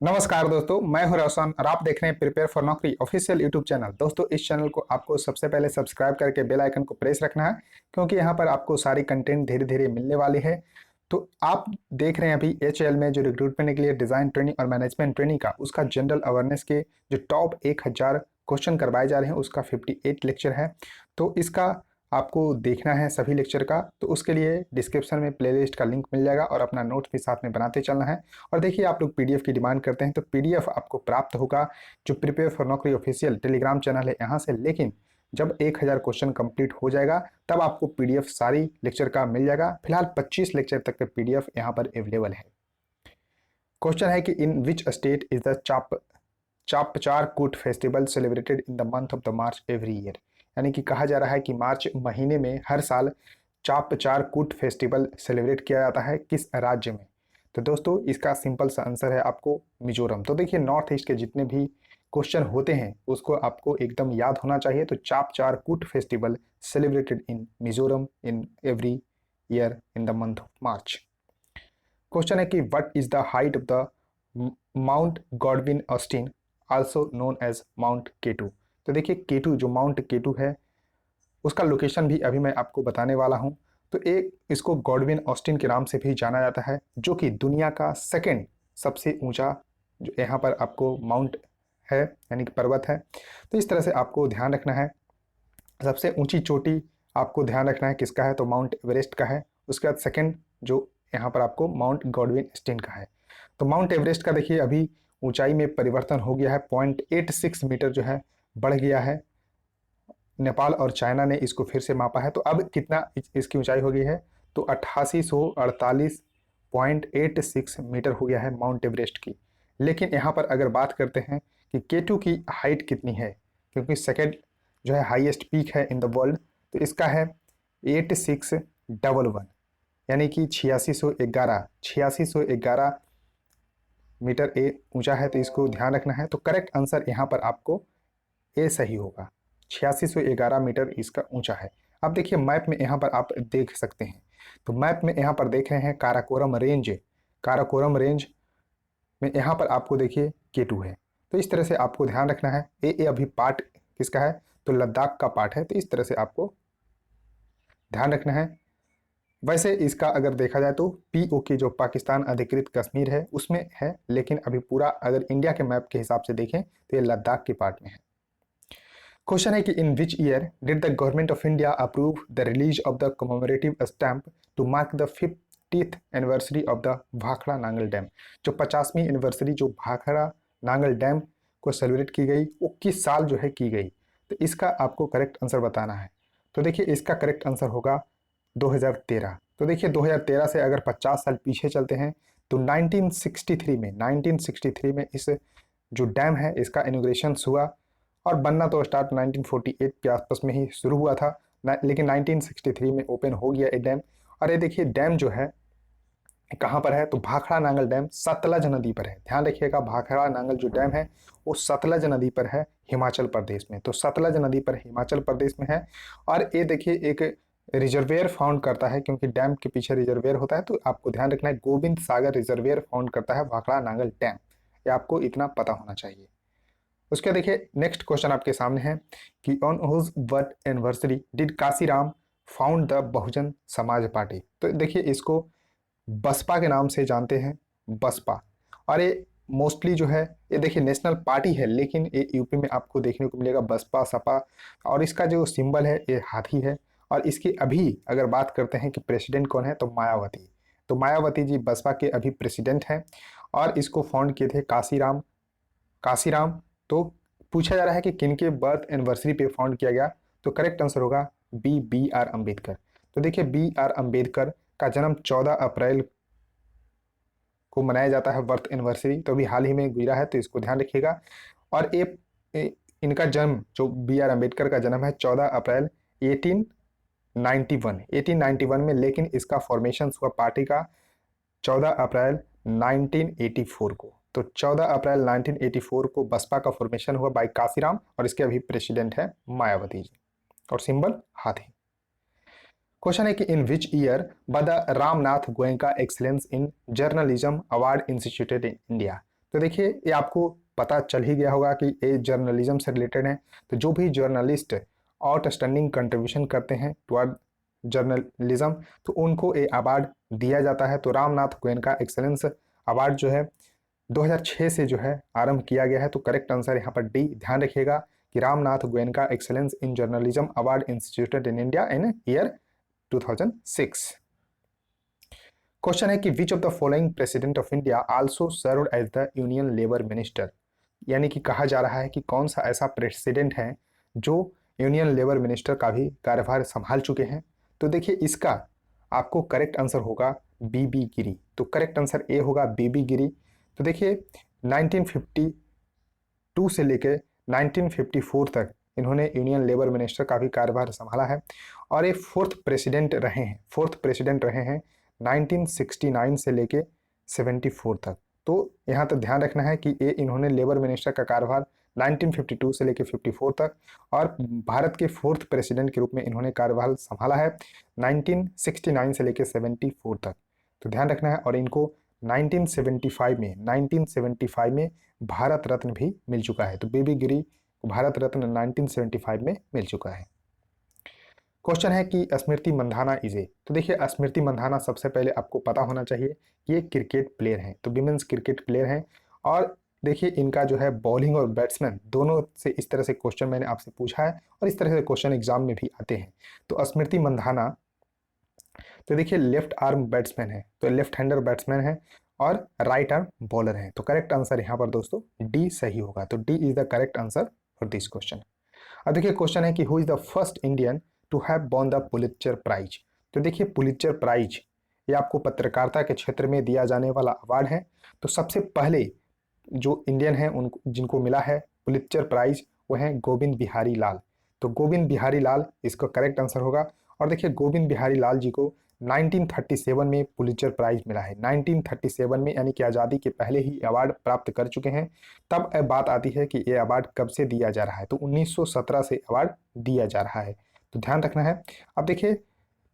नमस्कार दोस्तों, मैं हूं रोशन और आप देख रहे हैं प्रिपेयर फॉर नौकरी ऑफिशियल यूट्यूब चैनल। दोस्तों, इस चैनल को आपको सबसे पहले सब्सक्राइब करके बेल आइकन को प्रेस रखना है, क्योंकि यहां पर आपको सारी कंटेंट धीरे धीरे मिलने वाली है। तो आप देख रहे हैं अभी एचएएल में जो रिक्रूटमेंट के लिए डिजाइन ट्रेनिंग और मैनेजमेंट ट्रेनिंग का उसका जनरल अवेयरनेस के जो टॉप 1000 क्वेश्चन करवाए जा रहे हैं उसका 58 लेक्चर है। तो इसका आपको देखना है सभी लेक्चर का, तो उसके लिए डिस्क्रिप्शन में प्लेलिस्ट का लिंक मिल जाएगा और अपना नोट भी साथ में बनाते चलना है। और देखिए, आप लोग पीडीएफ की डिमांड करते हैं तो पीडीएफ आपको प्राप्त होगा जो प्रिपेयर फॉर नौकरी ऑफिशियल टेलीग्राम चैनल है यहाँ से। लेकिन जब 1000 क्वेश्चन कंप्लीट हो जाएगा तब आपको पीडीएफ सारी लेक्चर का मिल जाएगा। फिलहाल 25 लेक्चर तक का पीडीएफ यहाँ पर अवेलेबल है। क्वेश्चन है कि in which state is the Chapchar Kut festival celebrated in the month of the March every year. यानी कि कहा जा रहा है कि मार्च महीने में हर साल चापचार कूट फेस्टिवल सेलिब्रेट किया जाता है, किस राज्य में? तो दोस्तों, इसका सिंपल सा आंसर है आपको मिजोरम। तो देखिए, नॉर्थ ईस्ट के जितने भी क्वेश्चन होते हैं उसको आपको एकदम याद होना चाहिए। तो Chapchar Kut festival celebrated in Mizoram in every year in the month of March. Question है कि what is the height of the Mount Godwin Austen also known as Mount K two. तो देखिए, केटू जो माउंट केटू है उसका लोकेशन भी अभी मैं आपको बताने वाला हूं। तो एक इसको गॉडविन ऑस्टिन के नाम से भी जाना जाता है, जो कि दुनिया का सेकंड सबसे ऊंचा जो यहाँ पर आपको माउंट है यानी कि पर्वत है। तो इस तरह से आपको ध्यान रखना है। सबसे ऊंची चोटी आपको ध्यान रखना है किसका है, तो माउंट एवरेस्ट का है। उसके बाद सेकंड जो यहाँ पर आपको माउंट गॉडविन ऑस्टिन का है। तो माउंट एवरेस्ट का देखिए अभी ऊंचाई में परिवर्तन हो गया है, 0.86 मीटर जो है बढ़ गया है। नेपाल और चाइना ने इसको फिर से मापा है, तो अब कितना इसकी ऊंचाई हो गई है, तो 8848.86 मीटर हो गया है माउंट एवरेस्ट की। लेकिन यहाँ पर अगर बात करते हैं कि केटू की हाइट कितनी है, क्योंकि सेकेंड जो है हाईएस्ट पीक है इन द वर्ल्ड, तो इसका है 8611 यानी कि 8611 मीटर ए ऊंचा है। तो इसको ध्यान रखना है। तो करेक्ट आंसर यहाँ पर आपको ए सही होगा। 8611 मीटर इसका ऊंचा है। अब देखिए, मैप में यहाँ पर आप देख सकते हैं। तो मैप में यहाँ पर देख रहे हैं काराकोरम रेंज। काराकोरम रेंज में यहाँ पर आपको देखिए केटू है। तो इस तरह से आपको ध्यान रखना है। ए अभी पार्ट किसका है, तो लद्दाख का पार्ट है। तो इस तरह से आपको ध्यान रखना है। वैसे इसका अगर देखा जाए तो पीओके जो पाकिस्तान अधिकृत कश्मीर है उसमें है, लेकिन अभी पूरा अगर इंडिया के मैप के हिसाब से देखें तो ये लद्दाख के पार्ट में है। क्वेश्चन है कि in which year did the government of India approve the release of the commemorative stamp to mark the 50th anniversary of the Bhakra Nangal dam. जो 50वीं एनिवर्सरी जो भाखड़ा नांगल डैम को सेलिब्रेट की गई वो किस साल जो है की गई? तो इसका आपको करेक्ट आंसर बताना है। तो देखिए, इसका करेक्ट आंसर होगा 2013। तो देखिए, 2013 से अगर 50 साल पीछे चलते हैं तो 1963 में इस जो डैम है इसका इनॉग्रेशन हुआ, और बनना तो स्टार्ट 1948 के आसपास में ही शुरू हुआ था, लेकिन 1963 में ओपन हो गया ये डैम। और ये देखिए, डैम जो है कहाँ पर है, तो भाखड़ा नांगल डैम सतलज नदी पर है। ध्यान रखिएगा, भाखड़ा नांगल जो डैम है वो सतलज नदी पर है हिमाचल प्रदेश में। तो सतलज नदी पर हिमाचल प्रदेश में है। और ये देखिए एक रिजर्वेयर फाउंड करता है, क्योंकि डैम के पीछे रिजर्वेयर होता है। तो आपको ध्यान रखना है, गोविंद सागर रिजर्वेयर फाउंड करता है भाखड़ा नांगल डैम। ये आपको इतना पता होना चाहिए। उसके देखिए, नेक्स्ट क्वेश्चन आपके सामने है कि on whose birth anniversary did Kashiram found the Bahujan Samaj party. तो देखिए, इसको बसपा के नाम से जानते हैं, बसपा। और ये मोस्टली जो है ये देखिए नेशनल पार्टी है, लेकिन ये यूपी में आपको देखने को मिलेगा बसपा सपा। और इसका जो सिंबल है ये हाथी है। और इसकी अभी अगर बात करते हैं कि प्रेसिडेंट कौन है, तो मायावती। तो मायावती जी बसपा के अभी प्रेसिडेंट हैं। और इसको फाउंड किए थे काशीराम। काशीराम। तो पूछा जा रहा है कि किनके बर्थ एनिवर्सरी पे फाउंड किया गया, तो करेक्ट आंसर होगा बी आर अम्बेडकर। तो देखिए, बी आर अम्बेडकर का जन्म 14 अप्रैल को मनाया जाता है बर्थ एनिवर्सरी। तो अभी हाल ही में गुजरा है, तो इसको ध्यान रखिएगा। और इनका जन्म जो बी आर अम्बेडकर का जन्म है 14 अप्रैल 1891 में, लेकिन इसका फॉर्मेशन हुआ पार्टी का 14 अप्रैल 1984 को। तो 14 अप्रैल 1984 को बसपा का फॉर्मेशन हुआ बाय काशीराम, और इसके अभी प्रेसिडेंट है मायावती जी, और सिंबल हाथी। क्वेश्चन है कि in which year the Ramnath Goenka excellence in journalism award instituted in India. तो देखिए ये आपको पता चल ही गया होगा कि ये जर्नलिज्म से रिलेटेड है। तो जो भी जर्नलिस्ट आउटस्टैंडिंग कंट्रीब्यूशन करते हैं टुवर्ड जर्नलिज्म, तो उनको ये अवार्ड दिया जाता है। तो रामनाथ गोयनका एक्सेलेंस अवार्ड जो है 2006 से जो है आरंभ किया गया है। तो करेक्ट आंसर यहाँ पर डी। ध्यान रखिएगा कि Ramnath Goenka excellence in journalism award instituted in India in year 2006। Question है कि which of the following president of India also served as the union labour minister, यानी कि कहा जा रहा है कि कौन सा ऐसा प्रेसिडेंट है जो यूनियन लेबर मिनिस्टर का भी कार्यभार संभाल चुके हैं। तो देखिए इसका आपको करेक्ट आंसर होगा बीबी गिरी। तो करेक्ट आंसर ए होगा बीबी गिरी। तो देखिए 1952 से लेकर 1954 तक इन्होंने यूनियन लेबर मिनिस्टर का भी कार्यभार संभाला है और ये फोर्थ प्रेसिडेंट रहे हैं 1969 से लेके 74 तक। तो यहाँ तक ध्यान रखना है कि ये इन्होंने लेबर मिनिस्टर का कार्यभार 1952 से लेके 54 तक और भारत के फोर्थ प्रेसिडेंट के रूप में इन्होंने कार्यभार संभाला है 1969 से लेके 74 तक। तो ध्यान रखना है। और इनको 1975 में भारत रत्न भी मिल चुका है। तो बीबी गिरी को भारत रत्न 1975 में मिल चुका है। क्वेश्चन है कि स्मृति मंधाना इजे। तो देखिए स्मृति मंधाना सबसे पहले आपको पता होना चाहिए कि ये क्रिकेट प्लेयर हैं, तो विमेंस क्रिकेट प्लेयर हैं। और देखिए इनका जो है बॉलिंग और बैट्समैन दोनों से इस तरह से क्वेश्चन मैंने आपसे पूछा है और इस तरह से क्वेश्चन एग्जाम में भी आते हैं। तो स्मृति मंधाना तो देखिए लेफ्ट आर्म बैट्समैन है, तो लेफ्ट हैंडर बैट्समैन है और राइट आर्म बॉलर है। तो करेक्ट आंसर यहाँ पर दोस्तों डी सही होगा। तो D is the correct answer for this question. अब देखिए क्वेश्चन है कि who is the first Indian to have won the Pulitzer prize. तो देखिए पुलित्जर प्राइज ये आपको पत्रकारिता के क्षेत्र में दिया जाने वाला अवार्ड है। तो सबसे पहले जो इंडियन है उनको जिनको मिला है पुलित्जर प्राइज वो है गोविंद बिहारी लाल। तो गोविंद बिहारी लाल इसका करेक्ट आंसर होगा। और देखिए गोविंद बिहारी लाल जी को 1937 में पुलित्जर प्राइज मिला है। 1937 में यानी कि आज़ादी के पहले ही अवार्ड प्राप्त कर चुके हैं। तब बात आती है कि ये अवार्ड कब से दिया जा रहा है। तो 1917 से अवार्ड दिया जा रहा है। तो ध्यान रखना है। अब देखिए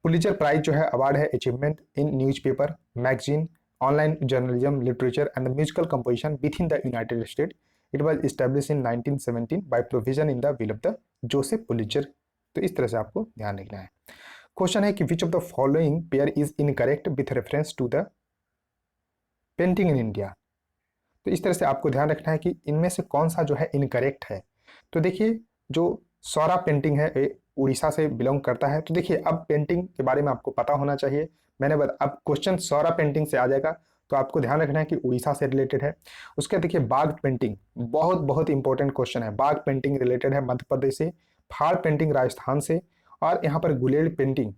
पुलित्जर प्राइज जो है अवार्ड है achievement in newspaper, magazine, online journalism, literature and musical composition with in the United state. It was establish in 1917 by provision in the will of the Joseph Pulitzer. तो इस तरह से आपको ध्यान रखना है। क्वेश्चन है कि which of the following pair is incorrect with reference to the painting in India. तो इस तरह से आपको ध्यान रखना है कि इनमें से कौन सा जो है इनकरेक्ट है। तो देखिए जो सौरा पेंटिंग है उड़ीसा से बिलोंग करता है। तो देखिए अब पेंटिंग के बारे में आपको पता होना चाहिए। अब क्वेश्चन सौरा पेंटिंग से आ जाएगा तो आपको ध्यान रखना है कि उड़ीसा से रिलेटेड है। उसके देखिए बाघ पेंटिंग बहुत बहुत इंपॉर्टेंट क्वेश्चन है। बाघ पेंटिंग रिलेटेड है मध्य प्रदेश से, फाड़ पेंटिंग राजस्थान से और यहाँ पर गुलेर पेंटिंग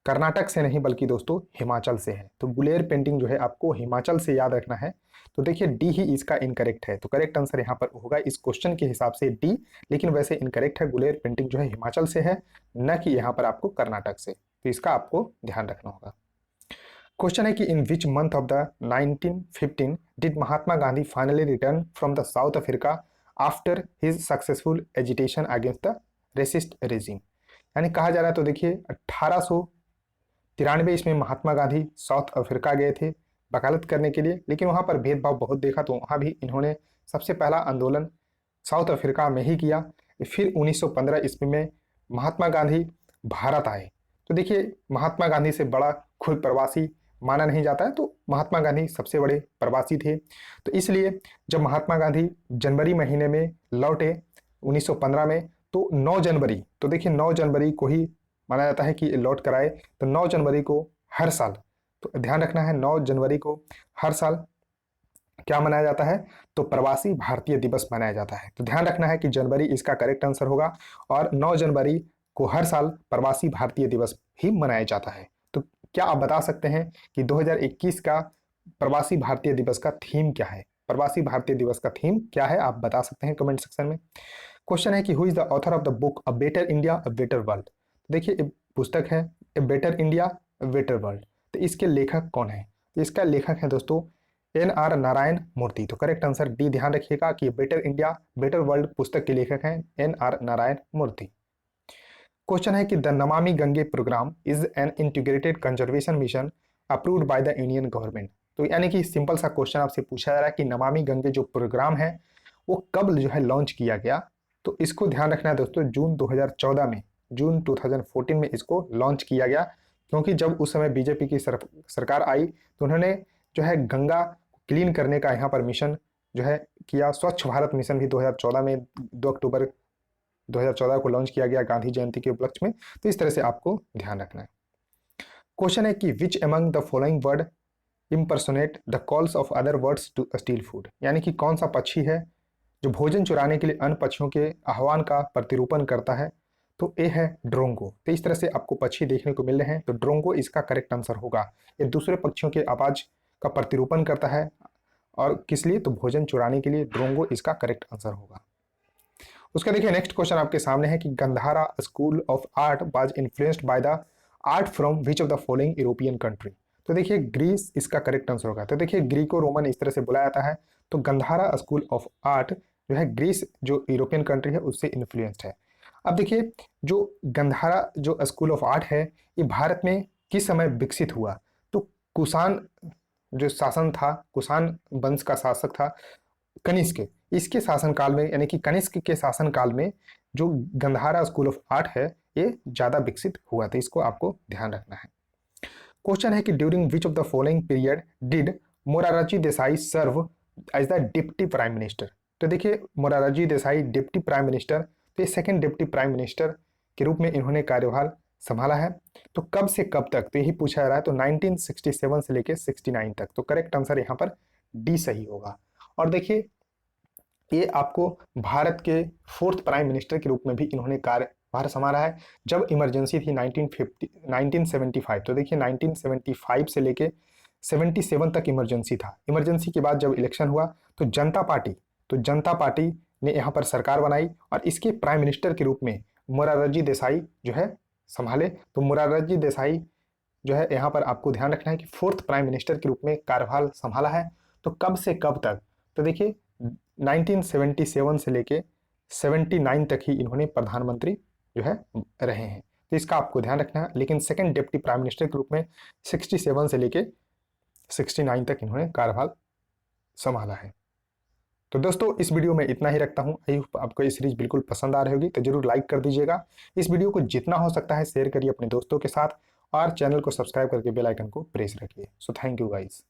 कर्नाटक से नहीं बल्कि दोस्तों हिमाचल से है। तो गुलेर पेंटिंग जो है आपको हिमाचल से याद रखना है। तो देखिए डी ही इसका इनकरेक्ट है। तो करेक्ट आंसर यहाँ पर होगा इस क्वेश्चन के हिसाब से डी, लेकिन वैसे इनकरेक्ट है। गुलेर पेंटिंग जो है हिमाचल से है, न कि यहाँ पर आपको कर्नाटक से। तो इसका आपको ध्यान रखना होगा। क्वेश्चन है कि in which month of the 1915 did Mahatma Gandhi finally return from the South Africa after his successful agitation against the racist regime. यानी कहा जा रहा है तो देखिए 1893 इसमें महात्मा गांधी साउथ अफ्रीका गए थे वकालत करने के लिए, लेकिन वहाँ पर भेदभाव बहुत देखा। तो वहाँ भी इन्होंने सबसे पहला आंदोलन साउथ अफ्रीका में ही किया। फिर 1915 ईस्वी में महात्मा गांधी भारत आए। तो देखिए महात्मा गांधी से बड़ा खुद प्रवासी माना नहीं जाता है, तो महात्मा गांधी सबसे बड़े प्रवासी थे। तो इसलिए जब महात्मा गांधी जनवरी महीने में लौटे 1915 में, तो 9 जनवरी, तो देखिए 9 जनवरी को ही माना जाता है कि लौट कर आए। तो 9 जनवरी को हर साल, तो ध्यान रखना है 9 जनवरी को हर साल क्या मनाया जाता है, तो प्रवासी भारतीय दिवस मनाया जाता है। तो ध्यान रखना है कि जनवरी इसका करेक्ट आंसर होगा और 9 जनवरी को हर साल प्रवासी भारतीय दिवस ही मनाया जाता है। तो क्या आप बता सकते हैं कि 2021 का प्रवासी भारतीय दिवस का थीम क्या है? प्रवासी भारतीय दिवस का थीम क्या है, आप बता सकते हैं कमेंट सेक्शन में। क्वेश्चन है कि who is the author of the book a better India a better world. देखिए पुस्तक है a better India a better world. तो इसके लेखक कौन है? तो इसका लेखक है दोस्तों NR नारायण मूर्ति। तो करेक्ट आंसर डी। ध्यान रखिएगा कि बेटर इंडिया बेटर वर्ल्ड पुस्तक के लेखक हैं NR नारायण मूर्ति। क्वेश्चन है कि the Namami Gange programme is an integrated conservation mission approved by the Indian government. तो यानी कि सिंपल सा क्वेश्चन आपसे पूछा जा रहा है कि नमामि गंगे जो प्रोग्राम है वो कब जो है लॉन्च किया गया। तो इसको ध्यान रखना है दोस्तों, जून 2014 में, जून 2014 में इसको लॉन्च किया गया। क्योंकि जब उस समय बीजेपी की सरकार आई तो उन्होंने जो है गंगा क्लीन करने का यहाँ पर मिशन जो है किया। स्वच्छ भारत मिशन भी 2014 में 2 अक्टूबर 2014 को लॉन्च किया गया गांधी जयंती के उपलक्ष्य में। तो इस तरह से आपको ध्यान रखना है। क्वेश्चन है कि which among the following bird impersonate the calls of other birds to steal food, यानी कि कौन सा पक्षी है जो भोजन चुराने के लिए अन्य पक्षियों के आह्वान का प्रतिरूपण करता है। तो ए है ड्रोंगो। तो इस तरह से आपको पक्षी देखने को मिल रहे हैं, तो ड्रोंगो इसका करेक्ट आंसर होगा। ये दूसरे पक्षियों के आवाज का प्रतिरूपण करता है और किस लिए, तो भोजन चुराने के लिए ड्रोंगो इसका करेक्ट आंसर होगा। उसका देखिए नेक्स्ट क्वेश्चन आपके सामने है कि Gandhara school of art was influenced by the art from which of the following European country. तो देखिए ग्रीस इसका करेक्ट आंसर होगा। तो देखिए ग्रीको रोमन इस तरह से बुलाया जाता है, तो गंधारा स्कूल ऑफ आर्ट जो है ग्रीस जो यूरोपियन कंट्री है उससे इन्फ्लुएंस्ड है। अब देखिए जो गंधारा जो स्कूल ऑफ आर्ट है ये भारत में किस समय विकसित हुआ। तो कुषाण जो शासन था, कुषाण वंश का शासक था कनिष्क, इसके शासनकाल में यानी कि कनिष्क के शासनकाल में जो गंधारा स्कूल ऑफ आर्ट है ये ज्यादा विकसित हुआ था। इसको आपको ध्यान रखना है। क्वेश्चन है कि during which of the following period did Morarji Desai serve as the deputy prime minister. तो देखिए Morarji Desai deputy prime minister, तो ये सेकंड डिप्टी प्राइम मिनिस्टर के रूप में इन्होंने कार्यभार संभाला है। तो कब से कब तक, तो यही पूछा जा रहा है। तो 1967 से लेकर 69 तक। तो करेक्ट आंसर यहाँ पर डी सही होगा। और देखिए ये आपको भारत के 4th प्राइम मिनिस्टर के रूप में भी इन्होंने कार्यभार संभाला है। जब इमरजेंसी थी 1975, तो देखिए 1975 से लेके 77 तक इमरजेंसी था। इमरजेंसी के बाद जब इलेक्शन हुआ तो जनता पार्टी ने यहाँ पर सरकार बनाई और इसके प्राइम मिनिस्टर के रूप में मोरारजी देसाई जो है संभाले। तो मोरारजी देसाई जो है यहाँ पर आपको ध्यान रखना है कि 4th प्राइम मिनिस्टर के रूप में कार्यभार संभाला है। तो कब से कब तक, तो देखिए 1977 से लेके 79 तक ही इन्होंने प्रधानमंत्री जो है रहे हैं। तो इसका आपको ध्यान रखना है। लेकिन सेकंड डिप्टी प्राइम मिनिस्टर के रूप में 67 से लेके 69 तक इन्होंने कार्यभार संभाला है। तो दोस्तों इस वीडियो में इतना ही रखता हूं। आई होप आपको ये सीरीज बिल्कुल पसंद आ रही होगी, तो जरूर लाइक कर दीजिएगा। इस वीडियो को जितना हो सकता है शेयर करिए अपने दोस्तों के साथ और चैनल को सब्सक्राइब करके बेल आइकन को प्रेस रखिए। So thank you guys.